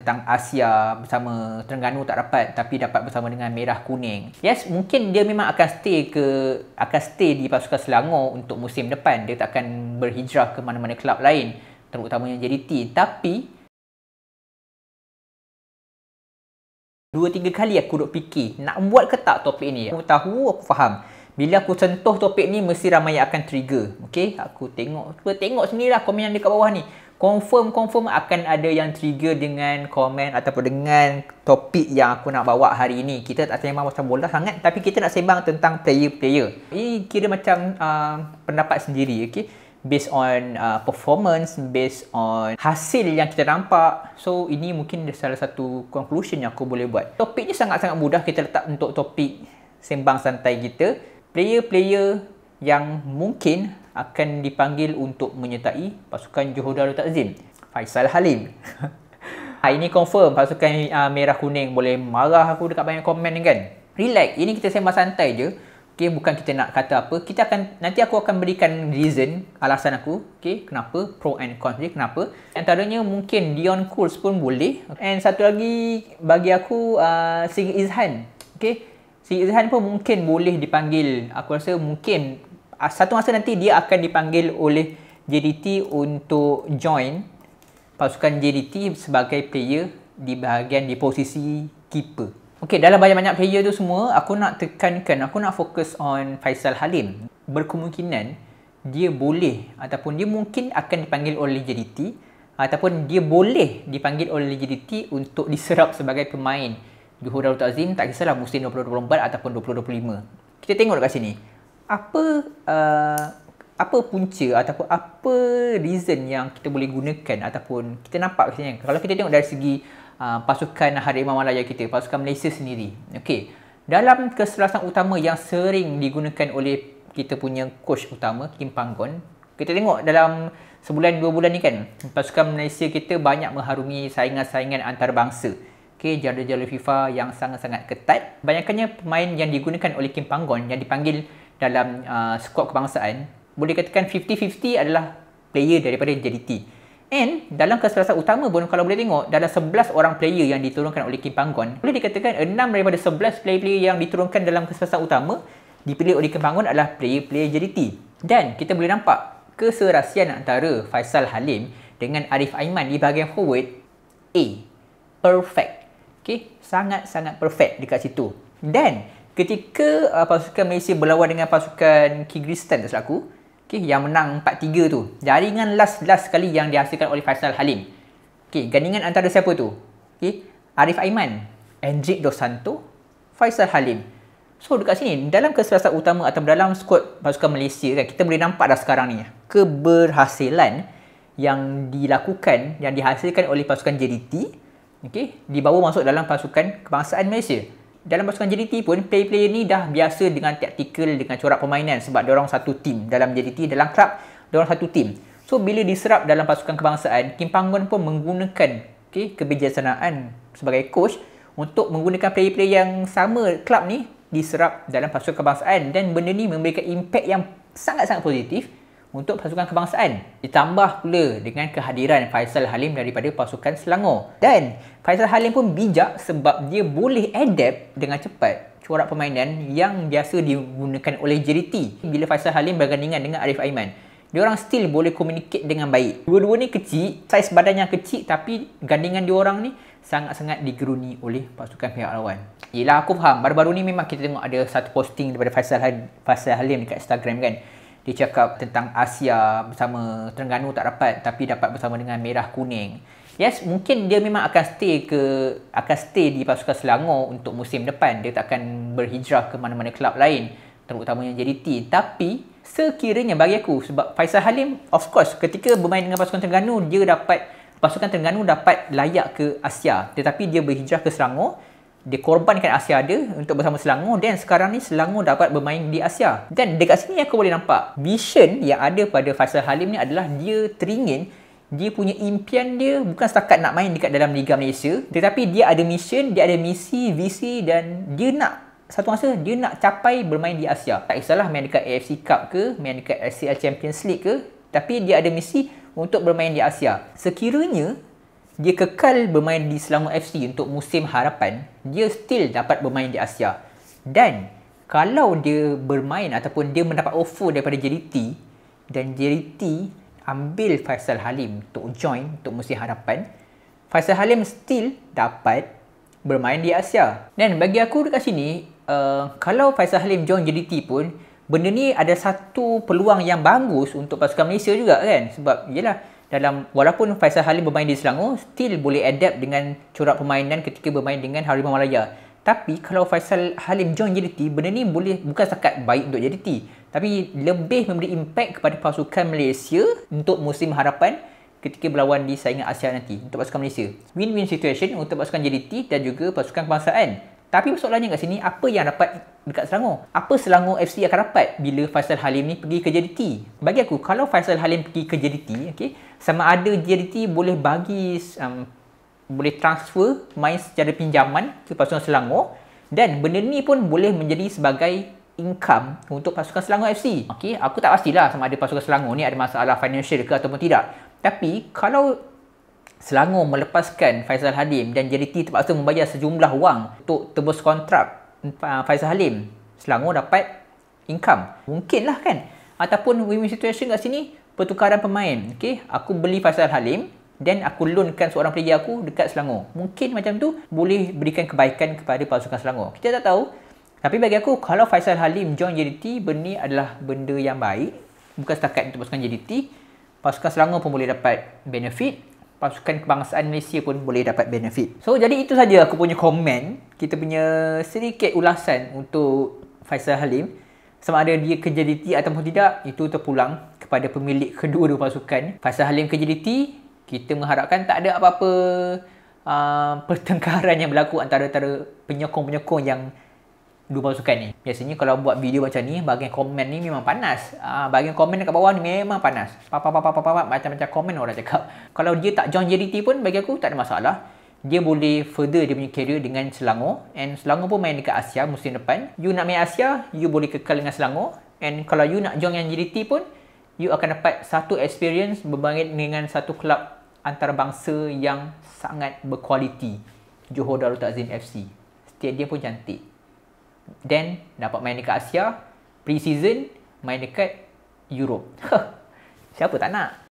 tentang Asia bersama Terengganu tak dapat tapi dapat bersama dengan Merah Kuning. Yes, mungkin dia memang akan stay di pasukan Selangor untuk musim depan. Dia tak akan berhijrah ke mana-mana kelab lain, terutamanya JDT. Tapi 2-3 kali aku duk fikir nak buat ke tak topik ni. Aku tahu, aku faham. Bila aku sentuh topik ni mesti ramai akan trigger. Okey, aku tengok sendirilah komen yang dekat bawah ni. Confirm akan ada yang trigger dengan komen ataupun dengan topik yang aku nak bawa hari ini. Kita tak sembang pasal bola sangat, tapi kita nak sembang tentang player-player. Ini kira macam pendapat sendiri, okey. Based on performance, based on hasil yang kita nampak. So, ini mungkin salah satu conclusion yang aku boleh buat. Topik ni sangat-sangat mudah kita letak untuk topik sembang santai kita. Player-player yang mungkin akan dipanggil untuk menyertai pasukan Johor Darul Takzim. Faisal Halim. Ini confirm pasukan Merah Kuning. Boleh marah aku dekat banyak komen ni kan. Relax, ini kita sembang santai je. Okay, bukan kita nak kata apa. Nanti aku akan berikan reason, alasan aku. Okay, kenapa, pro and cons dia, kenapa. Antaranya mungkin Dion Cools pun boleh. And satu lagi bagi aku, Sing Izhan. Okay, Sing Izhan pun mungkin boleh dipanggil. Aku rasa mungkin satu masa nanti dia akan dipanggil oleh JDT untuk join pasukan JDT sebagai player di posisi keeper. Okey, dalam banyak-banyak player tu semua, aku nak tekankan, aku nak fokus on Faisal Halim. Berkemungkinan dia boleh ataupun dia mungkin akan dipanggil oleh JDT ataupun dia boleh dipanggil oleh JDT untuk diserap sebagai pemain Johor Darul Takzim, tak kisahlah musim 2024 ataupun 2025. Kita tengok dekat sini. Apa punca ataupun apa reason yang kita boleh gunakan ataupun kita nampak kat sini. Kalau kita tengok dari segi pasukan Harimau Malaya kita, pasukan Malaysia sendiri. Okey, dalam kesebelasan utama yang sering digunakan oleh kita punya coach utama Kim Panggon, kita tengok dalam sebulan 2 bulan ni kan, pasukan Malaysia kita banyak mengharungi saingan-saingan antarabangsa. Okey, jalur-jalur FIFA yang sangat-sangat ketat. Banyaknya pemain yang digunakan oleh Kim Panggon yang dipanggil dalam skuad kebangsaan, boleh katakan 50-50 adalah player daripada JDT. And dalam kesebelasan utama pun kalau boleh tengok, dalam 11 orang player yang diturunkan oleh Kim Panggon, boleh dikatakan 6 daripada 11 player-player yang diturunkan dalam kesebelasan utama dipilih oleh Kim Panggon adalah player-player JDT. Dan kita boleh nampak keserasian antara Faisal Halim dengan Arif Aiman di bahagian forward perfect. Okay, sangat-sangat perfect dekat situ. Dan ketika pasukan Malaysia berlawan dengan pasukan Kyrgyzstan, tak silap aku, okay, yang menang 4-3 tu, jaringan last sekali yang dihasilkan oleh Faisal Halim. Okay, gandingan antara siapa tu? Okay, Arif Aiman, Hendrik Dos Santos, Faisal Halim. So dekat sini, dalam kesebelasan utama atau dalam skuad pasukan Malaysia kan, kita boleh nampak dah sekarang ni keberhasilan yang dilakukan, yang dihasilkan oleh pasukan JDT, okay, dibawa masuk dalam pasukan kebangsaan Malaysia. Dalam pasukan JDT pun, player-player ni dah biasa dengan taktikal, dengan corak permainan sebab diorang satu tim dalam JDT, dalam klub diorang satu tim. So bila diserap dalam pasukan kebangsaan, Kim Panggon pun menggunakan kebijaksanaan sebagai coach untuk menggunakan player-player yang sama klub ni diserap dalam pasukan kebangsaan, dan benda ni memberikan impak yang sangat-sangat positif untuk pasukan kebangsaan. Ditambah pula dengan kehadiran Faisal Halim daripada pasukan Selangor. Dan Faisal Halim pun bijak sebab dia boleh adapt dengan cepat corak permainan yang biasa digunakan oleh JDT. Bila Faisal Halim bergandingan dengan Arif Aiman, diorang still boleh communicate dengan baik. Dua-dua ni kecil, saiz badannya kecil, tapi gandingan diorang ni sangat-sangat digeruni oleh pasukan pihak lawan. Yelah, aku faham. Baru-baru ni memang kita tengok ada satu posting daripada Faisal Halim dekat Instagram kan. Dia cakap tentang Asia bersama Terengganu tak dapat tapi dapat bersama dengan Merah Kuning. Yes, mungkin dia memang akan stay di pasukan Selangor untuk musim depan. Dia tak akan berhijrah ke mana-mana kelab lain, terutamanya JDT. Tapi sekiranya bagi aku, sebab Faisal Halim of course ketika bermain dengan pasukan Terengganu, pasukan Terengganu dapat layak ke Asia, tetapi dia berhijrah ke Selangor. Dia korbankan Asia dia untuk bersama Selangor, dan sekarang ni Selangor dapat bermain di Asia. Dan dekat sini aku boleh nampak vision yang ada pada Faisal Halim ni adalah dia teringin, dia punya impian dia bukan setakat nak main dekat dalam Liga Malaysia, tetapi dia ada mission, dia ada misi, visi, dan dia nak satu masa dia nak capai bermain di Asia. Tak kisahlah main dekat AFC Cup ke, main dekat ACL Champions League ke, tapi dia ada misi untuk bermain di Asia. Sekiranya dia kekal bermain di Selangor FC untuk musim harapan, dia still dapat bermain di Asia. Dan kalau dia bermain ataupun dia mendapat offer daripada JDT dan JDT ambil Faisal Halim untuk join untuk musim harapan, Faisal Halim still dapat bermain di Asia. Dan bagi aku dekat sini, kalau Faisal Halim join JDT pun, benda ni ada satu peluang yang bagus untuk pasukan Malaysia juga kan. Sebab yelah, walaupun Faisal Halim bermain di Selangor, still boleh adapt dengan corak permainan ketika bermain dengan Harimau Malaya. Tapi kalau Faisal Halim join JDT, benda ni bukan setakat baik untuk JDT, tapi lebih memberi impak kepada pasukan Malaysia untuk musim harapan ketika berlawan di saingan Asia nanti untuk pasukan Malaysia. Win-win situation untuk pasukan JDT dan juga pasukan kebangsaan. Tapi persoalannya kat sini, apa yang dapat dekat Selangor? Apa Selangor FC akan dapat bila Faisal Halim ni pergi ke JDT? Bagi aku, kalau Faisal Halim pergi ke JDT, sama ada JDT boleh boleh transfer main secara pinjaman ke pasukan Selangor, dan benda ni pun boleh menjadi sebagai income untuk pasukan Selangor FC. Aku tak pastilah sama ada pasukan Selangor ni ada masalah financial ke ataupun tidak. Tapi kalau Selangor melepaskan Faisal Halim dan JDT terpaksa membayar sejumlah wang untuk tebus kontrak Faisal Halim, Selangor dapat income. Mungkinlah kan? Ataupun win-win situation kat sini, pertukaran pemain. Aku beli Faisal Halim dan aku loankan seorang player aku dekat Selangor. Mungkin macam tu boleh berikan kebaikan kepada pasukan Selangor. Kita tak tahu. Tapi bagi aku, kalau Faisal Halim join JDT, benda ni adalah benda yang baik. Bukan setakat untuk pasukan JDT. Pasukan Selangor pun boleh dapat benefit. Pasukan kebangsaan Malaysia pun boleh dapat benefit. So, jadi itu saja aku punya komen. Kita punya sedikit ulasan untuk Faisal Halim. Sama ada dia ke JDT ataupun tidak, itu terpulang kepada pemilik kedua-dua pasukan. Faisal Halim ke JDT, kita mengharapkan tak ada apa-apa pertengkaran yang berlaku antara penyokong-penyokong yang dua pasukan ni. Biasanya kalau buat video macam ni, bahagian komen ni memang panas. Bahagian komen dekat bawah ni memang panas. Macam-macam komen orang cakap. Kalau dia tak join JDT pun, bagi aku tak ada masalah. Dia boleh further dia punya career dengan Selangor. And Selangor pun main dekat Asia musim depan. You nak main Asia, you boleh kekal dengan Selangor. And kalau you nak join yang JDT pun, you akan dapat satu experience berbanding dengan satu kelab antarabangsa yang sangat berkualiti, Johor Darul Takzim FC. Stadium pun cantik. Dan dapat main dekat Asia, pre-season main dekat Europe. Siapa tak nak?